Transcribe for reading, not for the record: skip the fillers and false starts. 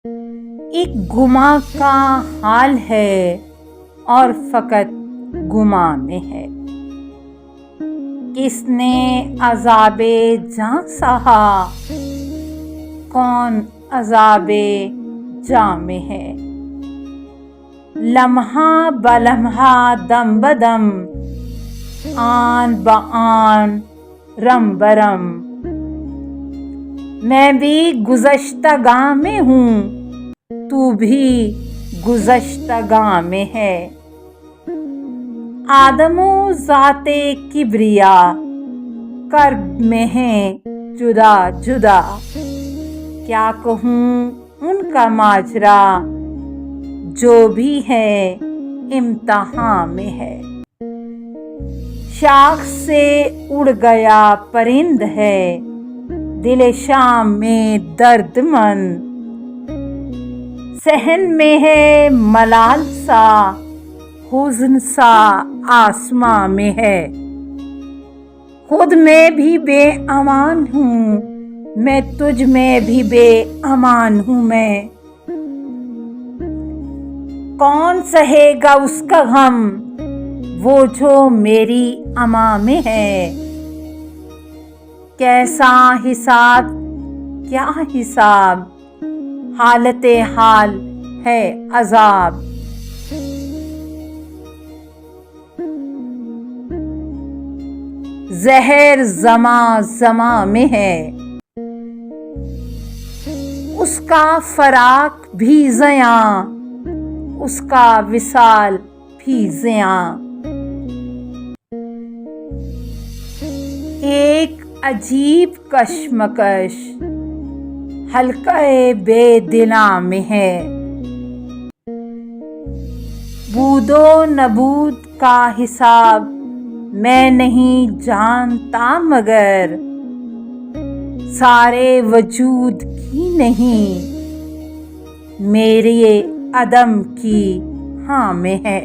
ایک گما کا حال ہے اور فقط گما میں ہے. کس نے عذاب جاں سہا، کون عذاب جاں میں ہے. لمحہ بلمحہ دم بدم، آن بآن رم برم، میں بھی گزشتگاں میں ہوں، تو بھی گزشتگاں میں ہے. آدم و ذات کبریا کرب میں ہیں جدا جدا، کیا کہوں ان کا ماجرا، جو بھی ہے امتحان میں ہے. شاخ سے اڑ گیا پرند ہے، دل شام میں درد مند، صحن میں ہے ملال سا، حزن سا آسماں میں ہے. خود میں بھی بے امان ہوں میں، تجھ میں بھی بے امان ہوں میں. کون سہے گا اس کا غم، وہ جو میری اماں میں ہے. کیسا حساب کیا حساب، حالت حال ہے عذاب. زہر زماں زماں میں ہے، اس کا فراق بھی زیاں، اس کا وصال بھی زیاں. ایک عجیب کشمکش حلقہ بے دلاں میں ہے، بود و نبود کا حساب میں نہیں جانتا، مگر سارے وجود کی نہیں، میرے عدم کی ہاں میں ہے.